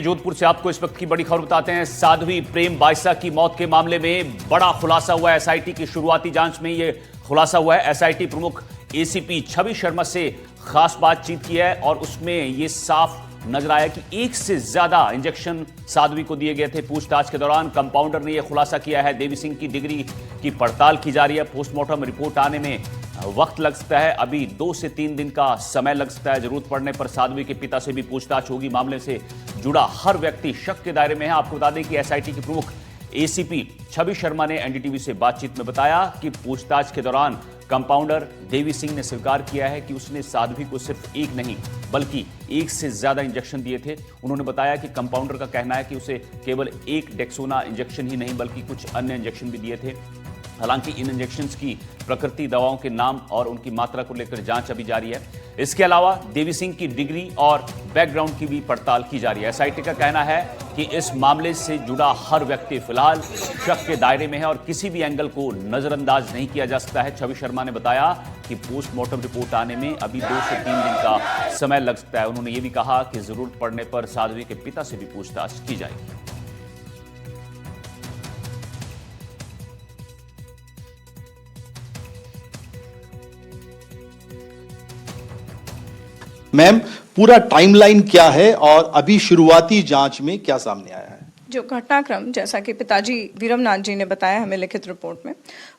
जोधपुर से आपको इस वक्त की बड़ी खबर बताते हैं। साध्वी प्रेम बाइसा की मौत के मामले में बड़ा खुलासा हुआ है। एसआईटी की शुरुआती जांच में यह खुलासा हुआ है। एसआईटी प्रमुख एसीपी छवि शर्मा से खास बातचीत की है और उसमें यह साफ नजर आया कि एक से ज्यादा इंजेक्शन साध्वी को दिए गए थे। पूछताछ के दौरान कंपाउंडर ने यह खुलासा किया है। देवी सिंह की डिग्री की पड़ताल की जा रही है। पोस्टमार्टम रिपोर्ट आने में वक्त लग सकता है, अभी 2 से 3 दिन का समय लग सकता है। जरूरत पड़ने पर साध्वी के पिता से भी पूछताछ होगी। मामले से जुड़ा हर व्यक्ति शक के दायरे में है। आपको बता दें कि एसआईटी के प्रमुख एसीपी छवि शर्मा ने एनडीटीवी से बातचीत में बताया कि पूछताछ के दौरान कंपाउंडर देवी सिंह ने स्वीकार किया है कि उसने साध्वी को सिर्फ एक नहीं बल्कि एक से ज्यादा इंजेक्शन दिए थे। उन्होंने बताया कि कंपाउंडर का कहना है कि उसे केवल एक डेक्सोना इंजेक्शन ही नहीं बल्कि कुछ अन्य इंजेक्शन भी दिए थे। हालांकि इन इंजेक्शंस की प्रकृति, दवाओं के नाम और उनकी मात्रा को लेकर जांच अभी जारी है। इसके अलावा देवी सिंह की डिग्री और बैकग्राउंड की भी पड़ताल की जा रही है। एसआईटी का कहना है कि इस मामले से जुड़ा हर व्यक्ति फिलहाल शक के दायरे में है और किसी भी एंगल को नजरअंदाज नहीं किया जा सकता है। छवि शर्मा ने बताया कि पोस्टमार्टम रिपोर्ट आने में अभी 2 से 3 दिन का समय लग सकता है। उन्होंने ये भी कहा कि जरूरत पड़ने पर साध्वी के पिता से भी पूछताछ की जाएगी। मैम, पूरा टाइमलाइन क्या है और अभी शुरुआती जांच में क्या सामने आया है? जो घटनाक्रम, जैसा कि पिताजी वीरमनाथ जी ने बताया हमें लिखित रिपोर्ट में,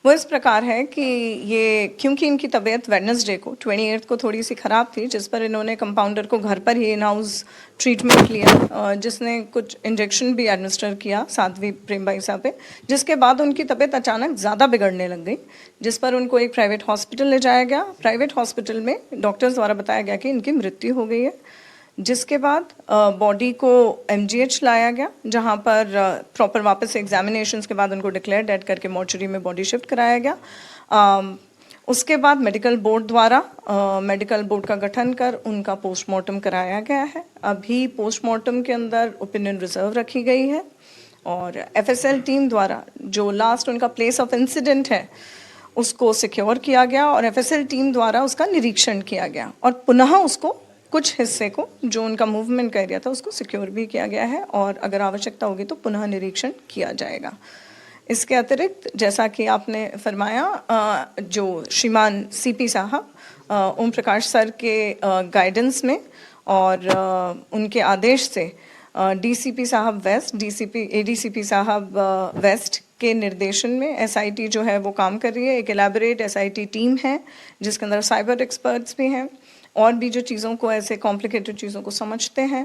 वो इस प्रकार है कि ये क्योंकि इनकी तबीयत वेडनेसडे को 28 को थोड़ी सी ख़राब थी, जिस पर इन्होंने कंपाउंडर को घर पर ही इन हाउस ट्रीटमेंट लिया, जिसने कुछ इंजेक्शन भी एडमिनिस्टर किया साध्वी प्रेम बाइसा पे, जिसके बाद उनकी तबीयत अचानक ज़्यादा बिगड़ने लग गई, जिस पर उनको एक प्राइवेट हॉस्पिटल ले जाया गया। प्राइवेट हॉस्पिटल में डॉक्टर्स द्वारा बताया गया कि इनकी मृत्यु हो गई है। जिसके बाद बॉडी को एमजीएच लाया गया, जहां पर प्रॉपर वापस से एग्जामिनेशंस के बाद उनको डिक्लेयर डेड करके मॉर्चरी में बॉडी शिफ्ट कराया गया। उसके बाद मेडिकल बोर्ड का गठन कर उनका पोस्टमार्टम कराया गया है। अभी पोस्टमार्टम के अंदर ओपिनियन रिजर्व रखी गई है और एफएसएल टीम द्वारा जो लास्ट उनका प्लेस ऑफ इंसिडेंट है उसको सिक्योर किया गया और एफएसएल टीम द्वारा उसका निरीक्षण किया गया और पुनः उसको कुछ हिस्से को, जो उनका मूवमेंट का एरिया था, उसको सिक्योर भी किया गया है और अगर आवश्यकता होगी तो पुनः निरीक्षण किया जाएगा। इसके अतिरिक्त जैसा कि आपने फरमाया, जो श्रीमान सीपी साहब ओम प्रकाश सर के गाइडेंस में और उनके आदेश से डीसीपी साहब वेस्ट, एडीसीपी साहब वेस्ट के निर्देशन में एसआईटी जो है वो काम कर रही है। एक एलैबोरेट एसआईटी टीम है जिसके अंदर साइबर एक्सपर्ट्स भी हैं और भी जो चीज़ों को, ऐसे कॉम्प्लिकेटेड चीज़ों को समझते हैं,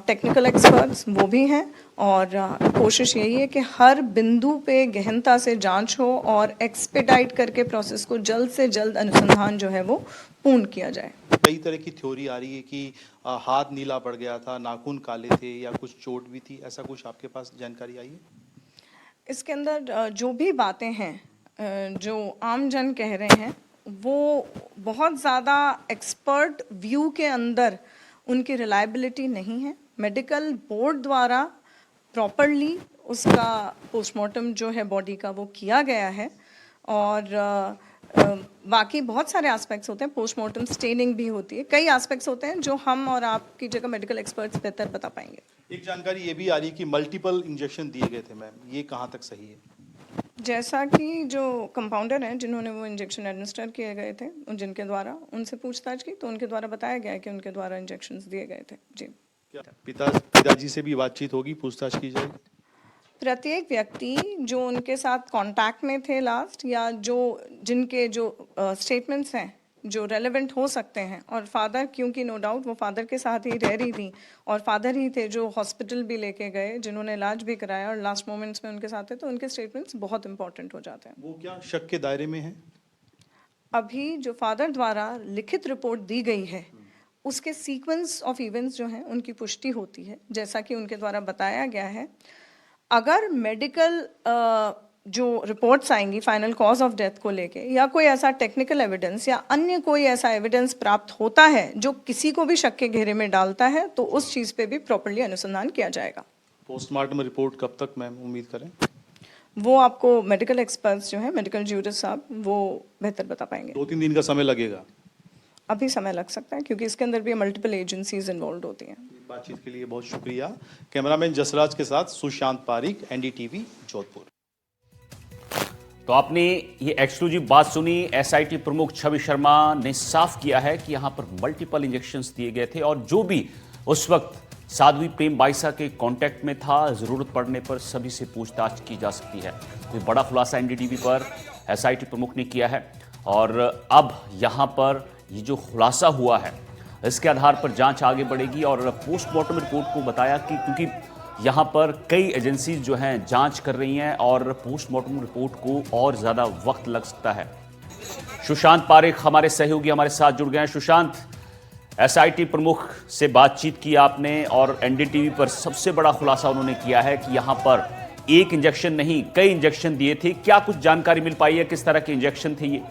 टेक्निकल एक्सपर्ट्स वो भी हैं और कोशिश यही है कि हर बिंदु पे गहनता से जांच हो और एक्सपेडाइट करके प्रोसेस को जल्द से जल्द अनुसंधान जो है वो पूर्ण किया जाए। कई तरह की थ्योरी आ रही है कि हाथ नीला पड़ गया था, नाखून काले थे या कुछ चोट भी थी, ऐसा कुछ आपके पास जानकारी आई है? इसके अंदर जो भी बातें हैं, जो आम जन कह रहे हैं, वो बहुत ज़्यादा एक्सपर्ट व्यू के अंदर उनकी रिलायबिलिटी नहीं है। मेडिकल बोर्ड द्वारा प्रॉपरली उसका पोस्टमार्टम जो है बॉडी का वो किया गया है और बाकी बहुत सारे एस्पेक्ट्स होते हैं। पोस्टमार्टम स्टेनिंग भी होती है, कई एस्पेक्ट्स होते हैं जो हम और आपकी जगह मेडिकल एक्सपर्ट्स बेहतर बता पाएंगे। एक जानकारी ये भी आ रही है कि मल्टीपल इंजेक्शन दिए गए थे मैम, ये कहाँ तक सही है? जैसा कि जो कंपाउंडर हैं जिन्होंने वो इंजेक्शन एडमिनिस्टर किए गए थे, जिनके द्वारा उनसे पूछताछ की तो उनके द्वारा बताया गया कि उनके द्वारा इंजेक्शंस दिए गए थे। जी, पिताजी से भी बातचीत होगी, पूछताछ की जाएगी? प्रत्येक व्यक्ति जो उनके साथ कांटेक्ट में थे लास्ट, या जिनके जो स्टेटमेंट्स हैं जो रेलेवेंट हो सकते हैं, और फादर, क्योंकि नो डाउट वो फादर के साथ ही रह रही थी और फादर ही थे जो हॉस्पिटल भी लेके गए, जिन्होंने इलाज भी कराया और लास्ट मोमेंट्स में उनके साथ थे, तो उनके स्टेटमेंट्स बहुत इंपॉर्टेंट हो जाते हैं। वो क्या शक के दायरे में है? अभी जो फादर द्वारा लिखित रिपोर्ट दी गई है उसके सीक्वेंस ऑफ इवेंट्स जो हैं उनकी पुष्टि होती है। जैसा कि उनके द्वारा बताया गया है, अगर मेडिकल जो रिपोर्ट्स आएंगी फाइनल कॉज ऑफ डेथ को लेके, या कोई ऐसा टेक्निकल एविडेंस या अन्य कोई ऐसा एविडेंस प्राप्त होता है जो किसी को भी शक के घेरे में डालता है, तो उस चीज़ पे भी प्रॉपर्ली अनुसंधान किया जाएगा। पोस्टमार्टम रिपोर्ट कब तक मैम उम्मीद करें? वो आपको मेडिकल एक्सपर्ट्स जो हैं, मेडिकल ज्यूरिस्ट साहब, वो बेहतर बता पाएंगे। 2-3 दिन का समय लगेगा? अभी समय लग सकता है क्योंकि इसके अंदर भी मल्टीपल एजेंसीज इन्वॉल्व होती हैं। बातचीत के लिए बहुत शुक्रिया। कैमरामैन जसराज के साथ सुशांत पारिक, एनडीटीवी, जोधपुर। तो आपने ये एक्सक्लूसिव बात सुनी। एसआईटी प्रमुख छवि शर्मा ने साफ किया है कि यहां पर मल्टीपल इंजेक्शंस दिए गए थे और जो भी उस वक्त साध्वी प्रेम बाइसा के कांटेक्ट में था, जरूरत पड़ने पर सभी से पूछताछ की जा सकती है। तो बड़ा खुलासा एनडीटीवी पर एसआईटी प्रमुख ने किया है और अब यहां पर ये जो खुलासा हुआ है इसके आधार पर जांच आगे बढ़ेगी। और पोस्टमार्टम रिपोर्ट को बताया कि क्योंकि यहां पर कई एजेंसीज जो हैं जांच कर रही हैं और पोस्टमार्टम रिपोर्ट को और ज्यादा वक्त लग सकता है। सुशांत पारिक हमारे सहयोगी हमारे साथ जुड़ गए हैं। सुशांत, एसआईटी प्रमुख से बातचीत की आपने और एनडीटीवी पर सबसे बड़ा खुलासा उन्होंने किया है कि यहां पर एक इंजेक्शन नहीं कई इंजेक्शन दिए थे। क्या कुछ जानकारी मिल पाई है, किस तरह के इंजेक्शन थे ये?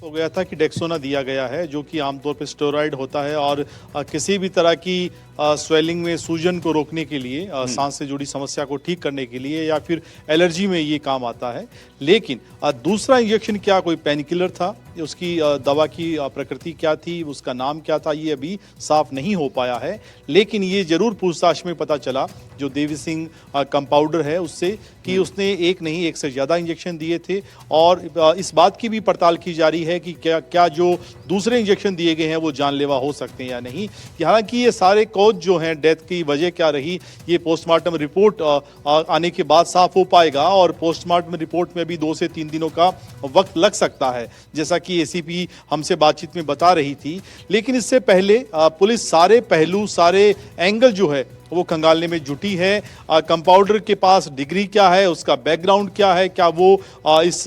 हो गया था कि डेक्सोना दिया गया है जो कि आमतौर पर स्टेरॉइड होता है और किसी भी तरह की स्वेलिंग में सूजन को रोकने के लिए, सांस से जुड़ी समस्या को ठीक करने के लिए या फिर एलर्जी में ये काम आता है। लेकिन दूसरा इंजेक्शन क्या कोई पेन किलर था, उसकी दवा की प्रकृति क्या थी, उसका नाम क्या था, ये अभी साफ नहीं हो पाया है। लेकिन ये जरूर पूछताछ में पता चला जो देवी सिंह कंपाउंडर है उससे कि उसने एक नहीं एक से ज़्यादा इंजेक्शन दिए थे। और इस बात की भी पड़ताल की जा रही है कि क्या जो दूसरे इंजेक्शन दिए गए हैं वो जानलेवा हो सकते हैं या नहीं। हालांकि ये सारे कॉज जो हैं, डेथ की वजह क्या रही, ये पोस्टमार्टम रिपोर्ट आने के बाद साफ हो पाएगा और पोस्टमार्टम रिपोर्ट में भी 2 से 3 दिनों का वक्त लग सकता है, जैसा कि एसीपी हमसे बातचीत में बता रही थी। लेकिन इससे पहले पुलिस सारे पहलू, सारे एंगल जो है वो खंगालने में जुटी है। कंपाउंडर के पास डिग्री क्या है, उसका बैकग्राउंड क्या है, क्या वो इस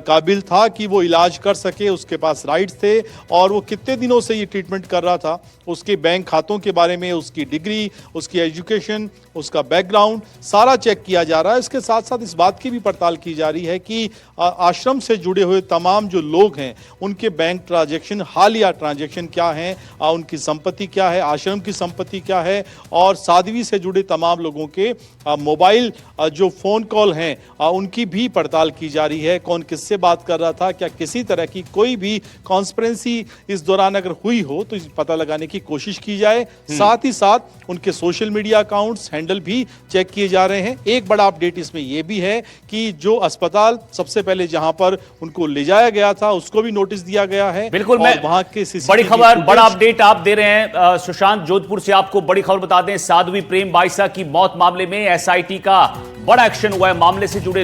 काबिल था कि वो इलाज कर सके, उसके पास राइट्स थे और वो कितने दिनों से ये ट्रीटमेंट कर रहा था, उसके बैंक खातों के बारे में, उसकी डिग्री, उसकी एजुकेशन, उसका बैकग्राउंड सारा चेक किया जा रहा है। इसके साथ साथ इस बात की भी पड़ताल की जा रही है कि आश्रम से जुड़े हुए तमाम जो लोग हैं उनके बैंक ट्रांजैक्शन, हालिया ट्रांजैक्शन क्या हैं, उनकी संपत्ति क्या है, आश्रम की संपत्ति क्या है और साध्वी से जुड़े तमाम लोगों के मोबाइल जो फोन कॉल हैं उनकी भी पड़ताल की जा रही है। कौन किससे बात कर रहा था, क्या किसी तरह की कोई भी कॉन्स्पिरेंसी इस दौरान अगर हुई हो तो इस पता लगाने की कोशिश की जाए। साथ ही साथ उनके सोशल मीडिया अकाउंट्स, हैंडल भी चेक किए जा रहे हैं। एक बड़ा अपडेट इसमें यह भी है कि जो अस्पताल सबसे पहले जहां पर उनको ले जाया गया था उसको भी नोटिस दिया गया है। बिल्कुल, मैं वहां के बड़ी खबर, बड़ा अपडेट आप दे रहे हैं। सुशांत, जोधपुर से आपको बड़ी खबर बता दें, साध्वी प्रेम बाइसा की मौत मामले में एसआईटी का बड़ा एक्शन हुआ है। मामले से जुड़े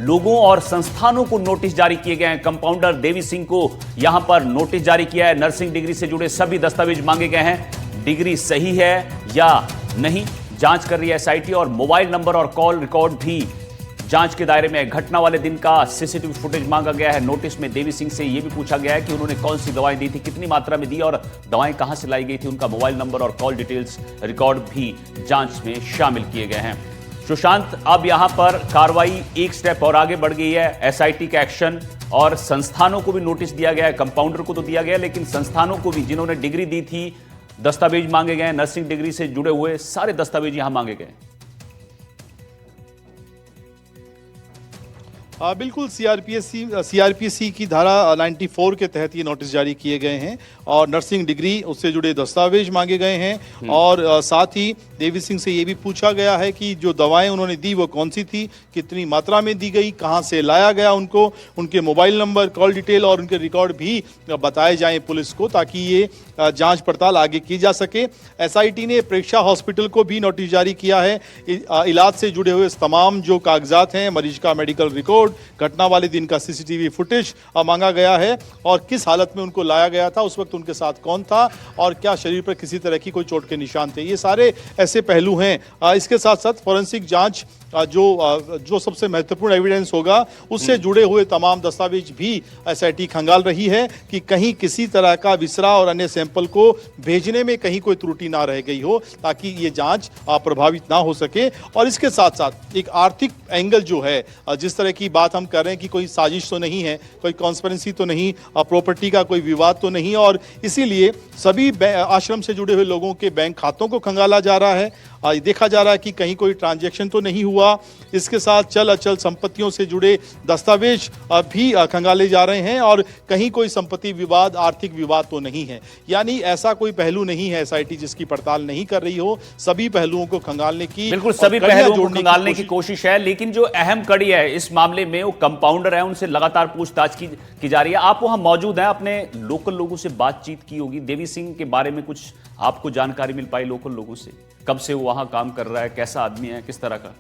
लोगों और संस्थानों को नोटिस जारी किए गए हैं। कंपाउंडर देवी सिंह को यहां पर नोटिस जारी किया है। नर्सिंग डिग्री से जुड़े सभी दस्तावेज मांगे गए हैं। डिग्री सही है या नहीं जांच कर रही है एसआईटी और मोबाइल नंबर और कॉल रिकॉर्ड भी जांच के दायरे में। घटना वाले दिन का सीसीटीवी फुटेज मांगा गया है। नोटिस में देवी सिंह से यह भी पूछा गया है कि उन्होंने कौन सी दवाएं दी थी, कितनी मात्रा में दी और दवाएं कहां से लाई गई थी। उनका मोबाइल नंबर और कॉल डिटेल्स रिकॉर्ड भी जांच में शामिल किए गए हैं। सुशांत, अब यहां पर कार्रवाई एक स्टेप और आगे बढ़ गई है। एसआईटी का एक्शन और संस्थानों को भी नोटिस दिया गया है। कंपाउंडर को तो दिया गया, लेकिन संस्थानों को भी जिन्होंने डिग्री दी थी, दस्तावेज मांगे गए। नर्सिंग डिग्री से जुड़े हुए सारे दस्तावेज यहां मांगे गए। बिल्कुल, सीआरपीसी की धारा 94 के तहत ये नोटिस जारी किए गए हैं और नर्सिंग डिग्री, उससे जुड़े दस्तावेज मांगे गए हैं और साथ ही देवी सिंह से ये भी पूछा गया है कि जो दवाएं उन्होंने दी वो कौन सी थी, कितनी मात्रा में दी गई, कहां से लाया गया उनको, उनके मोबाइल नंबर, कॉल डिटेल और उनके रिकॉर्ड भी बताए जाएं पुलिस को, ताकि ये जांच पड़ताल आगे की जा सके। एसआईटी ने प्रेक्षा हॉस्पिटल को भी नोटिस जारी किया है। इलाज से जुड़े हुए तमाम जो कागजात हैं, मरीज का मेडिकल रिकॉर्ड, घटना वाले दिन का सीसीटीवी फुटेज मांगा गया है और किस हालत में उनको लाया गया था, उस वक्त उनके साथ कौन था और क्या शरीर पर किसी तरह की कोई चोट के निशान थे। ये सारे ऐसे पहलू हैं। इसके साथ साथ फोरेंसिक जांच जो सबसे महत्वपूर्ण एविडेंस होगा उससे जुड़े हुए तमाम दस्तावेज भी एसआईटी खंगाल रही है कि कहीं किसी तरह का विसरा और अन्य सैंपल को भेजने में कहीं कोई त्रुटि ना रह गई हो, ताकि ये जांच प्रभावित ना हो सके। और इसके साथ साथ एक आर्थिक एंगल जो है, जिस तरह की बात हम कर रहे हैं कि कोई साजिश तो नहीं है, कोई कॉन्स्पिरेंसी तो नहीं, प्रॉपर्टी का कोई विवाद तो नहीं, और इसीलिए सभी आश्रम से जुड़े हुए लोगों के बैंक खातों को खंगाला जा रहा है देखा जा रहा है कि कहीं कोई ट्रांजैक्शन तो नहीं हुआ। इसके साथ चल अचल संपत्तियों से जुड़े दस्तावेज भी खंगाले जा रहे हैं और कहीं कोई संपत्ति विवाद, आर्थिक विवाद तो नहीं है। यानी ऐसा कोई पहलू नहीं है एसआईटी जिसकी पड़ताल नहीं कर रही हो। सभी पहलुओं को खंगालने की, बिल्कुल सभी पहलुओं को खंगालने की कोशिश है, लेकिन जो अहम कड़ी है इस मामले में वो कंपाउंडर है, उनसे लगातार पूछताछ की जा रही है। आप वहां मौजूद हैं, अपने लोकल लोगों से बातचीत की होगी। देवी सिंह के बारे में कुछ आपको जानकारी मिल पाई लोकल लोगों से? कब से वो वहां काम कर रहा है, कैसा आदमी है, किस तरह का?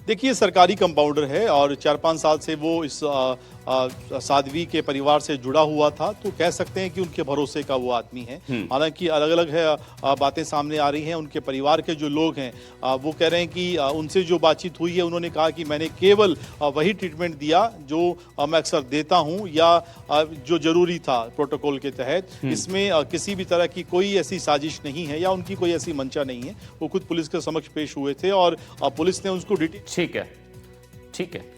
देखिए, सरकारी कंपाउंडर है और 4-5 साल से वो इस साध्वी के परिवार से जुड़ा हुआ था, तो कह सकते हैं कि उनके भरोसे का वो आदमी है। हालांकि अलग अलग है बातें सामने आ रही हैं। उनके परिवार के जो लोग हैं वो कह रहे हैं कि उनसे जो बातचीत हुई है, उन्होंने कहा कि मैंने केवल वही ट्रीटमेंट दिया जो मैं अक्सर देता हूं या जो जरूरी था प्रोटोकॉल के तहत। इसमें किसी भी तरह की कोई ऐसी साजिश नहीं है या उनकी कोई ऐसी मंशा नहीं है। वो खुद पुलिस के समक्ष पेश हुए थे और पुलिस ने उसको डिटेल। ठीक है, ठीक है।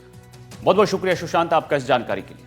बहुत बहुत शुक्रिया सुशांत आपका इस जानकारी के लिए।